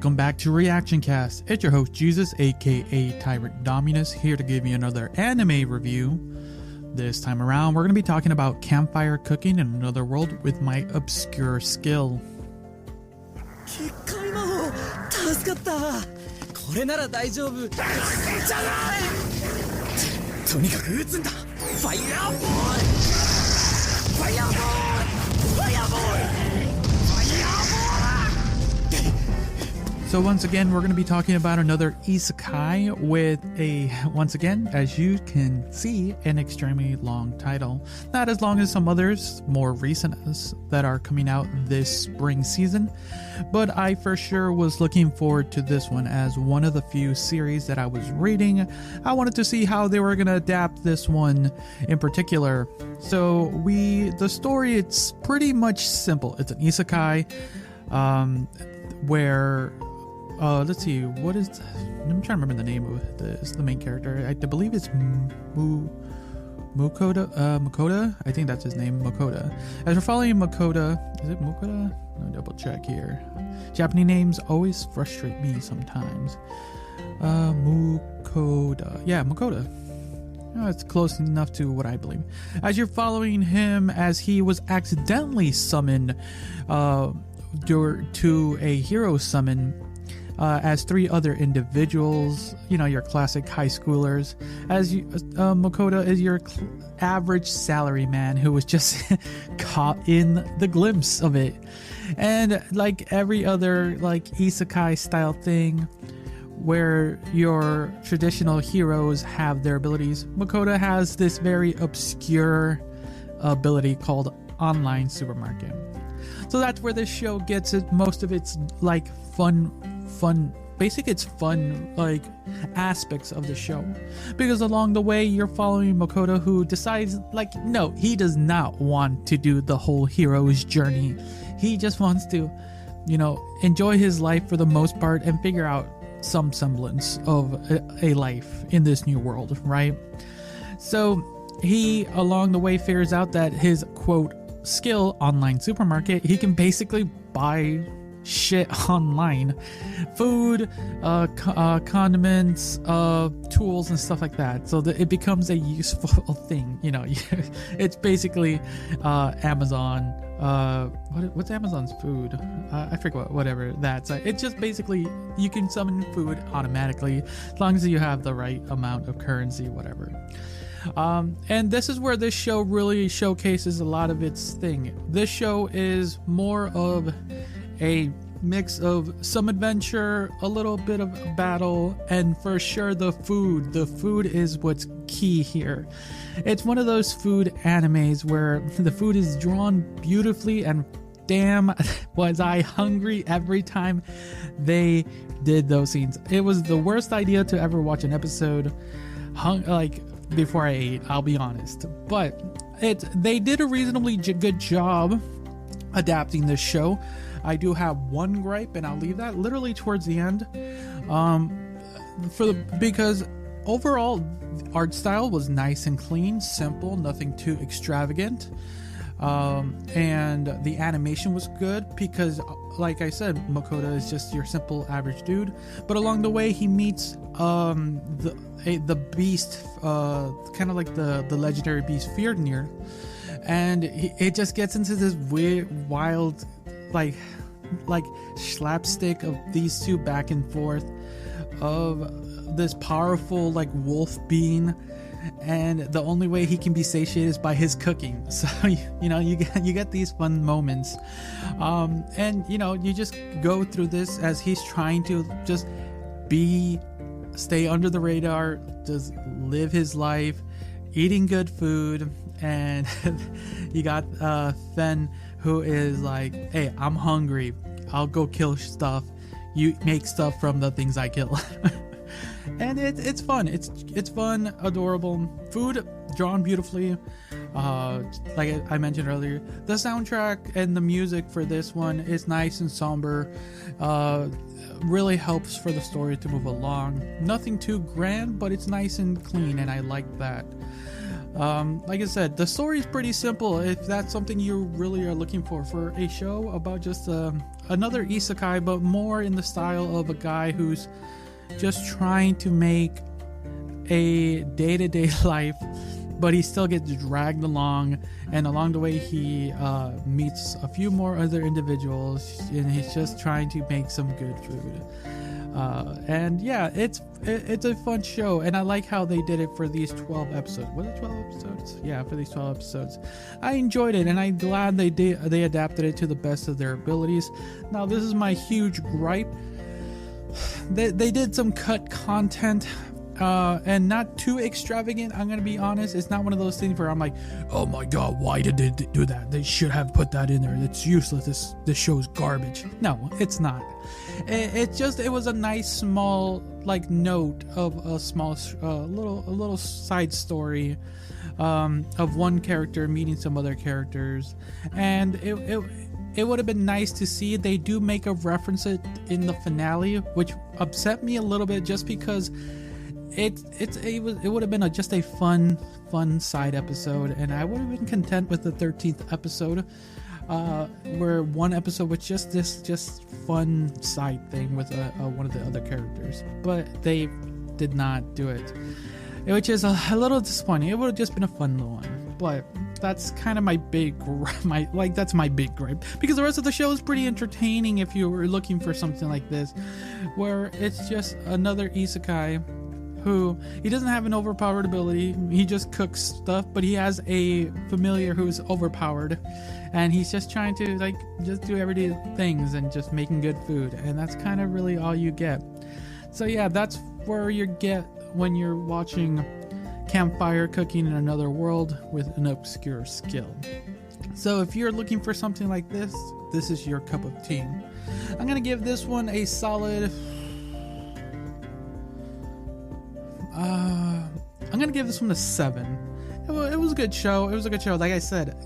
Welcome back to Reactioncast. It's your host Jesus, aka Tyrant Dominus, here to give you another anime review. This time around, we're going to be talking about Campfire Cooking in Another World with my obscure skill. 助かった。これなら大丈夫じゃない。とにかく撃つんだ。ファイヤーボール、ファイヤーボール、ファイヤーボール、ファイヤーボール。So once again, we're going to be talking about another Isekai with once again, as you can see, an extremely long title. Not as long as some others, more recent that are coming out this spring season, but I for sure was looking forward to this one as one of the few series that I was reading. I wanted to see how they were going to adapt this one in particular. So the story, it's pretty much simple. It's an Isekai, where let's see, what is I'm trying to remember the name of the main character. I believe it's Makoda. I think that's his name, Makoda. As we're following Makoda, is it Makoda? Let me double check here. Japanese names always frustrate me sometimes. Makoda. Yeah, Makoda. Oh, it's close enough to what I believe. As you're following him as he was accidentally summoned to a hero summon as three other individuals, your classic high schoolers, as Makoda is your average salary man who was just caught in the glimpse of it. And like every other isekai style thing where your traditional heroes have their abilities, Makoda has this very obscure ability called online supermarket. So that's where this show gets most of its fun aspects of the show, because along the way you're following Makoda, who decides no, he does not want to do the whole hero's journey. He just wants to enjoy his life for the most part and figure out some semblance of a life in this new world, right? So he along the way figures out that his quote skill, online supermarket, he can basically buy shit online, food, condiments, tools and stuff like that, so that it becomes a useful thing. It's basically Amazon. What's Amazon's food? I forget whatever that's. It's just basically you can summon food automatically as long as you have the right amount of currency, whatever. And this is where this show really showcases a lot of its thing. This show is more of a mix of some adventure, a little bit of battle, and for sure the food. The food is what's key here. It's one of those food animes where the food is drawn beautifully, and damn was I hungry every time they did those scenes. It was the worst idea to ever watch an episode before I ate, I'll be honest, but they did a reasonably good job adapting this show. I do have one gripe, and I'll leave that literally towards the end, because overall art style was nice and clean, simple, nothing too extravagant, and the animation was good because, like I said, Makoda is just your simple average dude, but along the way he meets the beast, kind of like the legendary beast Fyrnir, and it just gets into this weird, wild, like slapstick of these two back and forth of this powerful wolf being, and the only way he can be satiated is by his cooking. So you get these fun moments, and you just go through this as he's trying to just stay under the radar, just live his life, eating good food. And you got Fen, who is like, hey, I'm hungry, I'll go kill stuff, you make stuff from the things I kill. And it's fun, it's fun, adorable food, drawn beautifully, like I mentioned earlier. The soundtrack and the music for this one is nice and somber, really helps for the story to move along. Nothing too grand, but it's nice and clean, and I like that. Like I said, the story is pretty simple. If that's something you really are looking for a show about just a another isekai, but more in the style of a guy who's just trying to make a day-to-day life, but he still gets dragged along, and along the way he meets a few more other individuals, and he's just trying to make some good food. And yeah, it's a fun show, and I like how they did it for these 12 episodes. Was it 12 episodes? Yeah, for these 12 episodes. I enjoyed it, and I'm glad they adapted it to the best of their abilities. Now, this is my huge gripe. They did some cut content, and not too extravagant. I'm gonna be honest, it's not one of those things where I'm like, oh my god, why did they do that? They should have put that in there. It's useless. This show's garbage. No, it's not. It was a nice small like note of a small little side story of one character meeting some other characters, and it would have been nice to see. They do make a reference it in the finale, which upset me a little bit, just because it would have been just a fun side episode, and I would have been content with the 13th episode, where one episode was just fun side thing with one of the other characters, but they did not do it, which is a little disappointing. It would have just been a fun little one, but that's kind of my big gripe, because the rest of the show is pretty entertaining if you were looking for something like this, where it's just another isekai who, he doesn't have an overpowered ability, he just cooks stuff, but he has a familiar who's overpowered, and he's just trying to like just do everyday things and just making good food, and that's kind of really all you get. So yeah, that's where you get when you're watching Campfire Cooking in Another World with an obscure skill. So if you're looking for something like this is your cup of tea. I'm gonna give this one a solid I'm gonna give this one a 7. It was a good show. It was a good show. Like I said,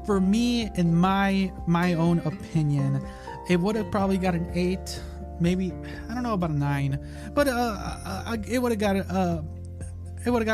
for me, in my own opinion, it would have probably got an 8, maybe, I don't know about a 9, but it would have got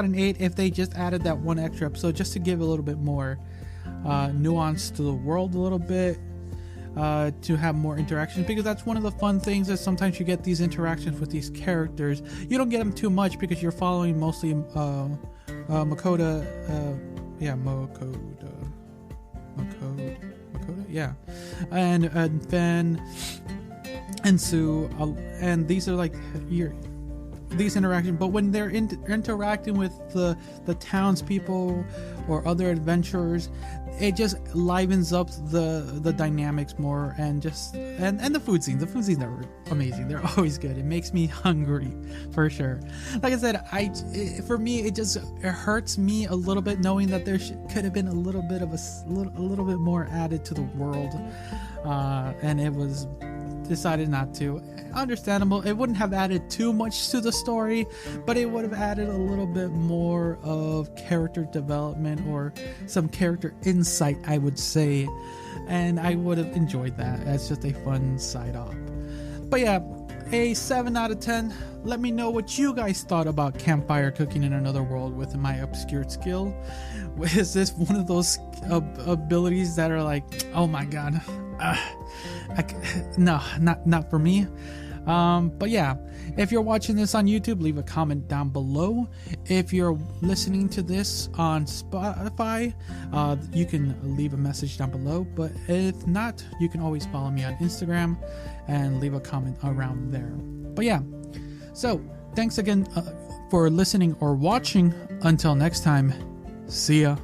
an 8 if they just added that one extra episode, just to give a little bit more nuance to the world, a little bit, to have more interactions, because that's one of the fun things, is sometimes you get these interactions with these characters. You don't get them too much because you're following mostly Makoto, yeah, and Fen and Sue, and these are like these interactions. But when they're interacting with the townspeople or other adventurers, it just livens up the dynamics more, and the food scenes. The food scenes are amazing. They're always good. It makes me hungry for sure. Like I said, for me, it hurts me a little bit knowing that there could have been a little bit bit more added to the world, and it was decided not to. Understandable. It wouldn't have added too much to the story, but it would have added a little bit more of character development or some character insight, I would say, and I would have enjoyed that as just a fun side off. But yeah, a 7 out of 10. Let me know what you guys thought about Campfire Cooking in Another World with my obscured skill. Is this one of those abilities that are like, oh my god, no, not for me. But yeah, if you're watching this on YouTube, leave a comment down below. If you're listening to this on Spotify, you can leave a message down below. But if not, you can always follow me on Instagram and leave a comment around there. But yeah, so thanks again for listening or watching. Until next time, see ya.